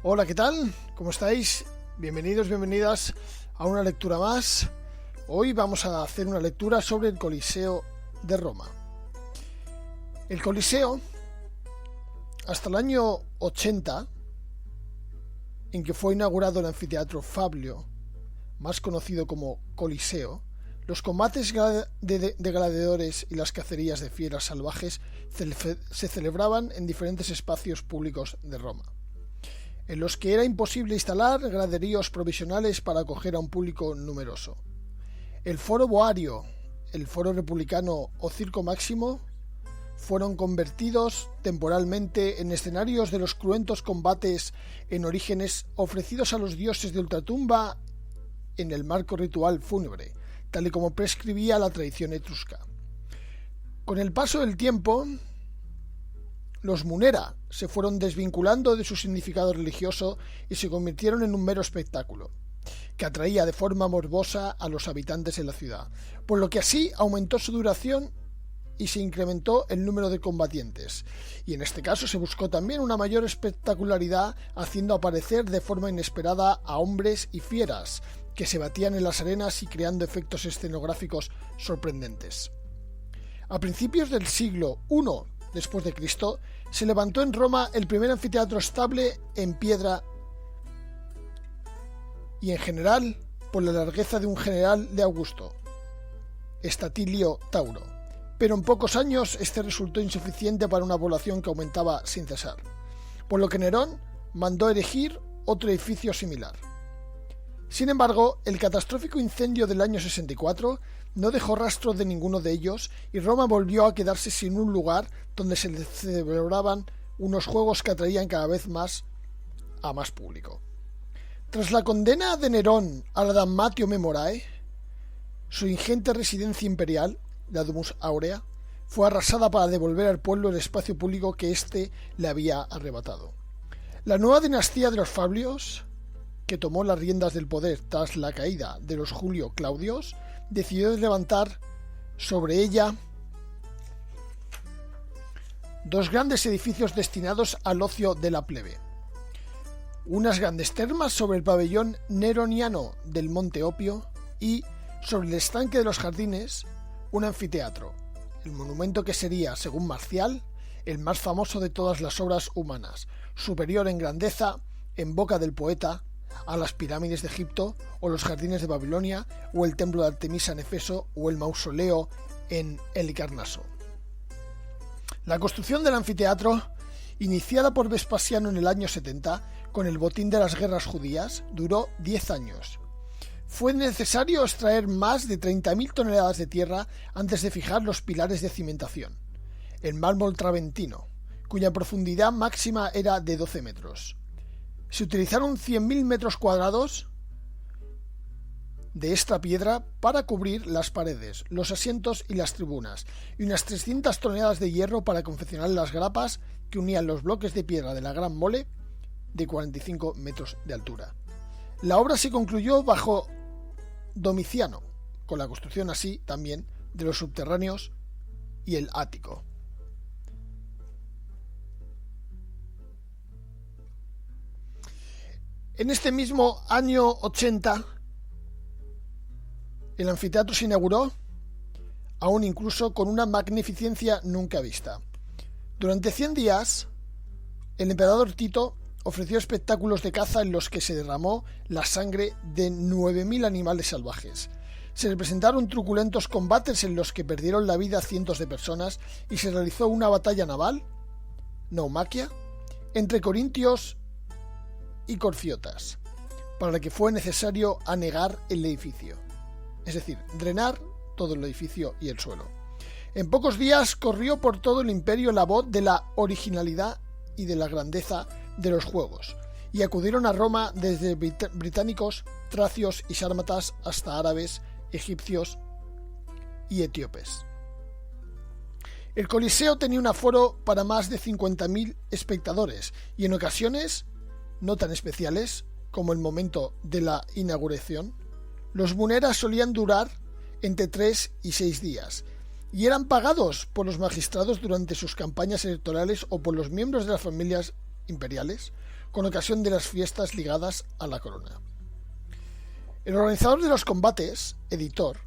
Hola, ¿qué tal? ¿Cómo estáis? Bienvenidos, bienvenidas a una lectura más. Hoy vamos a hacer una lectura sobre el Coliseo de Roma. El Coliseo, hasta el año 80, en que fue inaugurado el anfiteatro Fablio, más conocido como Coliseo, los combates de gladiadores y las cacerías de fieras salvajes se celebraban en diferentes espacios públicos de Roma, en los que era imposible instalar graderíos provisionales para acoger a un público numeroso. El Foro Boario, el Foro Republicano o Circo Máximo fueron convertidos temporalmente en escenarios de los cruentos combates en orígenes ofrecidos a los dioses de ultratumba en el marco ritual fúnebre, tal y como prescribía la tradición etrusca. Con el paso del tiempo, los Munera se fueron desvinculando de su significado religioso y se convirtieron en un mero espectáculo, que atraía de forma morbosa a los habitantes de la ciudad, por lo que así aumentó su duración y se incrementó el número de combatientes, y en este caso se buscó también una mayor espectacularidad, haciendo aparecer de forma inesperada a hombres y fieras que se batían en las arenas y creando efectos escenográficos sorprendentes. A principios del siglo I después de Cristo, se levantó en Roma el primer anfiteatro estable en piedra y en general por la largueza de un general de Augusto, Estatilio Tauro, pero en pocos años este resultó insuficiente para una población que aumentaba sin cesar, por lo que Nerón mandó erigir otro edificio similar. Sin embargo, el catastrófico incendio del año 64 no dejó rastro de ninguno de ellos y Roma volvió a quedarse sin un lugar donde se celebraban unos juegos que atraían cada vez más a más público. Tras la condena de Nerón a la Dammatio Memorae, su ingente residencia imperial, la Domus Aurea, fue arrasada para devolver al pueblo el espacio público que éste le había arrebatado. La nueva dinastía de los Fablios, que tomó las riendas del poder tras la caída de los Julio Claudios, decidió levantar sobre ella dos grandes edificios destinados al ocio de la plebe. Unas grandes termas sobre el pabellón neroniano del Monte Opio y, sobre el estanque de los jardines, un anfiteatro, el monumento que sería, según Marcial, el más famoso de todas las obras humanas, superior en grandeza, en boca del poeta, a las pirámides de Egipto, o los jardines de Babilonia, o el templo de Artemisa en Efeso, o el mausoleo en Halicarnaso. La construcción del anfiteatro, iniciada por Vespasiano en el año 70, con el botín de las guerras judías, duró 10 años. Fue necesario extraer más de 30.000 toneladas de tierra antes de fijar los pilares de cimentación, el mármol traventino, cuya profundidad máxima era de 12 metros. Se utilizaron 100.000 metros cuadrados de esta piedra para cubrir las paredes, los asientos y las tribunas, y unas 300 toneladas de hierro para confeccionar las grapas que unían los bloques de piedra de la Gran Mole de 45 metros de altura. La obra se concluyó bajo Domiciano, con la construcción así también de los subterráneos y el ático. En este mismo año 80, el anfiteatro se inauguró, aún incluso con una magnificencia nunca vista. Durante 100 días, el emperador Tito ofreció espectáculos de caza en los que se derramó la sangre de 9.000 animales salvajes. Se representaron truculentos combates en los que perdieron la vida cientos de personas y se realizó una batalla naval, naumaquia, entre corintios y corfiotas, para la que fue necesario anegar el edificio, es decir, drenar todo el edificio y el suelo. En pocos días corrió por todo el imperio la voz de la originalidad y de la grandeza de los juegos, y acudieron a Roma desde británicos, tracios y sármatas hasta árabes, egipcios y etíopes. El Coliseo tenía un aforo para más de 50.000 espectadores y en ocasiones no tan especiales como el momento de la inauguración, los Muneras solían durar entre 3 y 6 días y eran pagados por los magistrados durante sus campañas electorales o por los miembros de las familias imperiales con ocasión de las fiestas ligadas a la corona. El organizador de los combates, editor,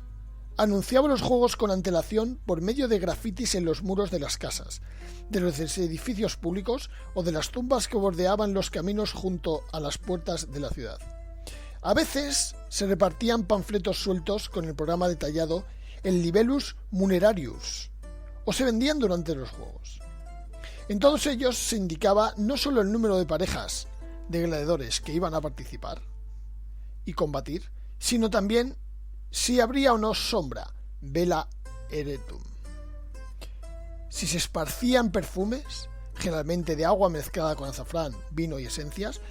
anunciaba los juegos con antelación por medio de grafitis en los muros de las casas, de los edificios públicos o de las tumbas que bordeaban los caminos junto a las puertas de la ciudad. A veces se repartían panfletos sueltos con el programa detallado en libellus munerarius, o se vendían durante los juegos. En todos ellos se indicaba no solo el número de parejas de gladiadores que iban a participar y combatir, sino también si habría o no sombra, vela eretum. Si se esparcían perfumes, generalmente de agua mezclada con azafrán, vino y esencias,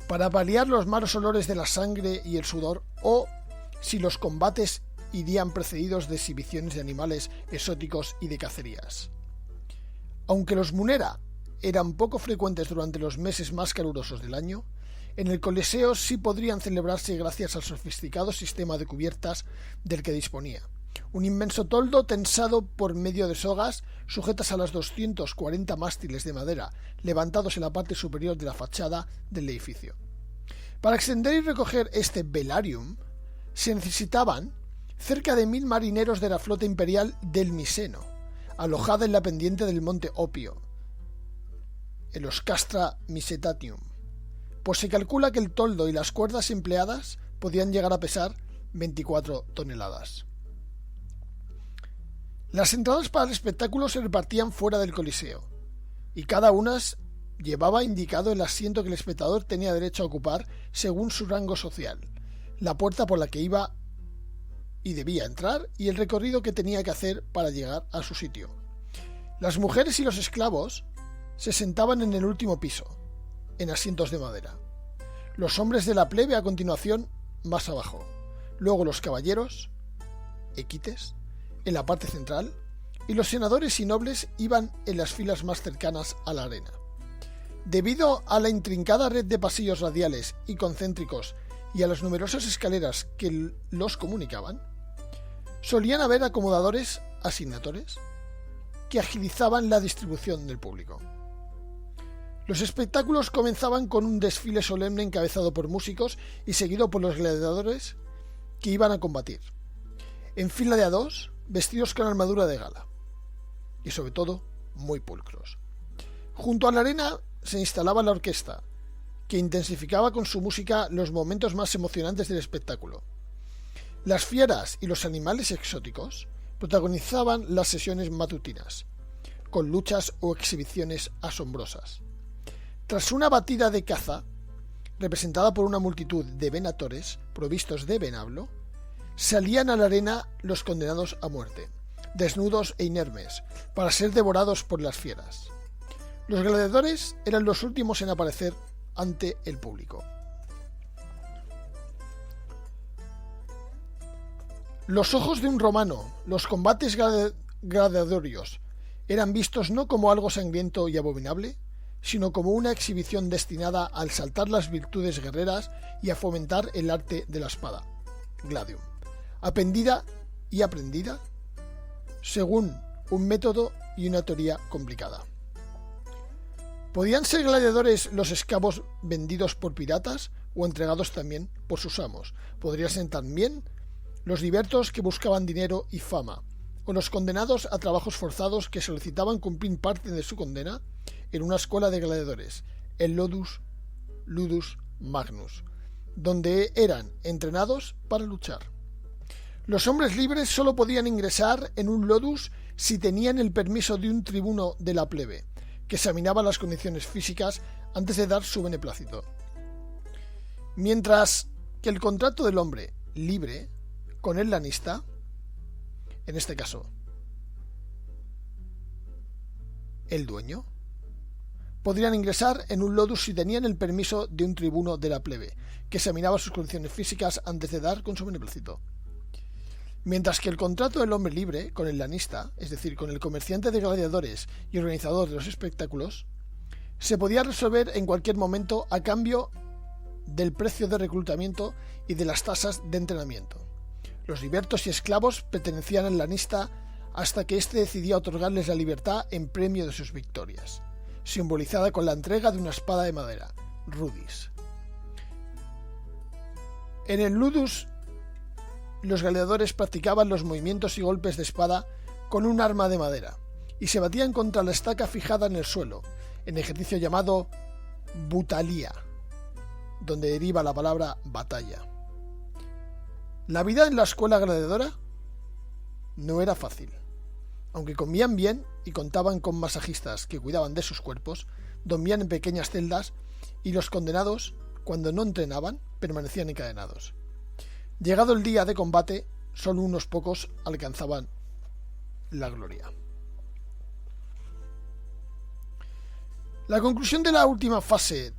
para paliar los malos olores de la sangre y el sudor, o si los combates irían precedidos de exhibiciones de animales exóticos y de cacerías. Aunque los munera eran poco frecuentes durante los meses más calurosos del año, en el Coliseo sí podrían celebrarse gracias al sofisticado sistema de cubiertas del que disponía. Un inmenso toldo tensado por medio de sogas sujetas a las 240 mástiles de madera levantados en la parte superior de la fachada del edificio. Para extender y recoger este velarium se necesitaban cerca de 1000 marineros de la flota imperial del Miseno, alojada en la pendiente del monte Opio, el Oscastra Misetatium, pues se calcula que el toldo y las cuerdas empleadas podían llegar a pesar 24 toneladas. Las entradas para el espectáculo se repartían fuera del Coliseo, y cada una llevaba indicado el asiento que el espectador tenía derecho a ocupar según su rango social, la puerta por la que iba y debía entrar y el recorrido que tenía que hacer para llegar a su sitio. Las mujeres y los esclavos se sentaban en el último piso, en asientos de madera. Los hombres de la plebe a continuación más abajo, luego los caballeros, equites, en la parte central, y los senadores y nobles iban en las filas más cercanas a la arena. Debido a la intrincada red de pasillos radiales y concéntricos y a las numerosas escaleras que los comunicaban, solían haber acomodadores asignatores que agilizaban la distribución del público. Los espectáculos comenzaban con un desfile solemne encabezado por músicos y seguido por los gladiadores que iban a combatir, en fila de a dos, vestidos con armadura de gala, y sobre todo muy pulcros. Junto a la arena se instalaba la orquesta, que intensificaba con su música los momentos más emocionantes del espectáculo. Las fieras y los animales exóticos protagonizaban las sesiones matutinas, con luchas o exhibiciones asombrosas. Tras una batida de caza, representada por una multitud de venatores provistos de venablo, salían a la arena los condenados a muerte, desnudos e inermes, para ser devorados por las fieras. Los gladiadores eran los últimos en aparecer ante el público. Los ojos de un romano, los combates gladiatorios, eran vistos no como algo sangriento y abominable, sino como una exhibición destinada a exaltar las virtudes guerreras y a fomentar el arte de la espada, gladium, aprendida y aprendida según un método y una teoría complicada. ¿Podían ser gladiadores los esclavos vendidos por piratas o entregados también por sus amos? ¿Podrían ser también los libertos que buscaban dinero y fama, o los condenados a trabajos forzados que solicitaban cumplir parte de su condena en una escuela de gladiadores, el Ludus Magnus, donde eran entrenados para luchar? Los hombres libres solo podían ingresar en un Ludus si tenían el permiso de un tribuno de la plebe, que examinaba las condiciones físicas antes de dar su beneplácito. Mientras que el contrato del hombre libre con el lanista, en este caso el dueño, podrían ingresar en un Ludus si tenían el permiso de un tribuno de la plebe, que examinaba sus condiciones físicas antes de dar con su beneplácito. Mientras que el contrato del hombre libre con el lanista, es decir, con el comerciante de gladiadores y organizador de los espectáculos, se podía resolver en cualquier momento a cambio del precio de reclutamiento y de las tasas de entrenamiento. Los libertos y esclavos pertenecían al lanista hasta que éste decidía otorgarles la libertad en premio de sus victorias. simbolizada con la entrega de una espada de madera, rudis. En el ludus, los gladiadores practicaban los movimientos y golpes de espada con un arma de madera y se batían contra la estaca fijada en el suelo, en ejercicio llamado butalia, donde deriva la palabra batalla. La vida en la escuela gladiadora no era fácil. Aunque comían bien y contaban con masajistas que cuidaban de sus cuerpos, dormían en pequeñas celdas y los condenados, cuando no entrenaban, permanecían encadenados. Llegado el día de combate, solo unos pocos alcanzaban la gloria. La conclusión de la última fase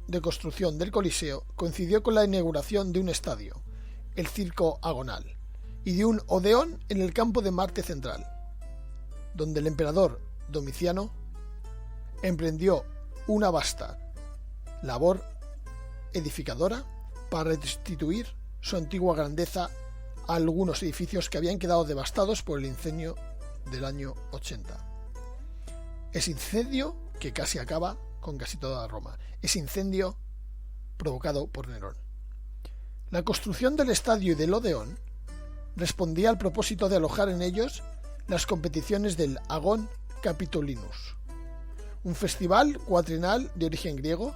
de construcción del Coliseo coincidió con la inauguración de un estadio, el Circo Agonal, y de un Odeón en el campo de Marte Central, donde el emperador Domiciano emprendió una vasta labor edificadora para restituir su antigua grandeza a algunos edificios que habían quedado devastados por el incendio del año 80. Ese incendio que casi acaba con casi toda Roma. Ese incendio provocado por Nerón. La construcción del estadio y del Odeón respondía al propósito de alojar en ellos las competiciones del Agón Capitolinus, un festival cuatrienal de origen griego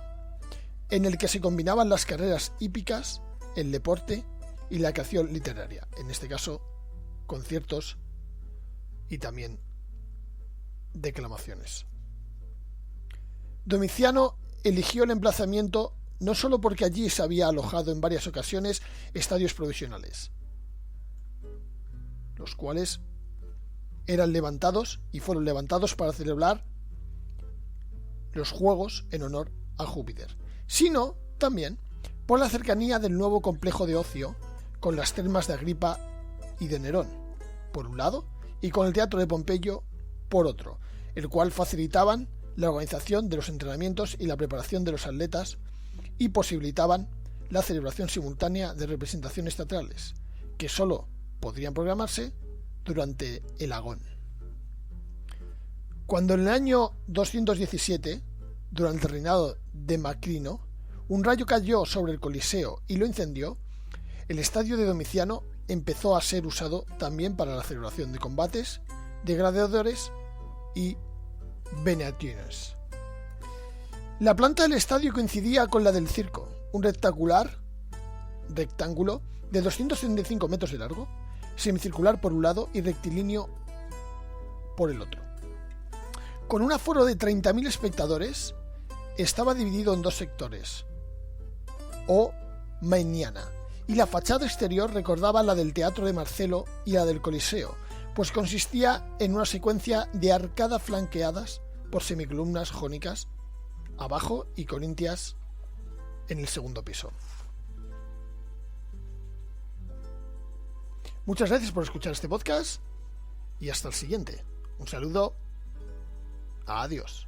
en el que se combinaban las carreras hípicas, el deporte y la creación literaria, en este caso conciertos y también declamaciones. Domiciano eligió el emplazamiento no solo porque allí se había alojado en varias ocasiones estadios provisionales, los cuales eran levantados y fueron levantados para celebrar los juegos en honor a Júpiter, sino también por la cercanía del nuevo complejo de ocio con las termas de Agripa y de Nerón, por un lado, y con el teatro de Pompeyo, por otro, el cual facilitaban la organización de los entrenamientos y la preparación de los atletas y posibilitaban la celebración simultánea de representaciones teatrales, que sólo podrían programarse durante el Agón. Cuando en el año 217, durante el reinado de Macrino, un rayo cayó sobre el Coliseo y lo incendió, el estadio de Domiciano empezó a ser usado también para la celebración de combates de gladiadores y venetianos. La planta del estadio coincidía con la del circo, un rectángulo de 235 metros de largo, semicircular por un lado y rectilíneo por el otro. Con un aforo de 30.000 espectadores, estaba dividido en dos sectores, o mainiana, y la fachada exterior recordaba la del Teatro de Marcelo y la del Coliseo, pues consistía en una secuencia de arcadas flanqueadas por semicolumnas jónicas abajo y corintias en el segundo piso. Muchas gracias por escuchar este podcast y hasta el siguiente. Un saludo. Adiós.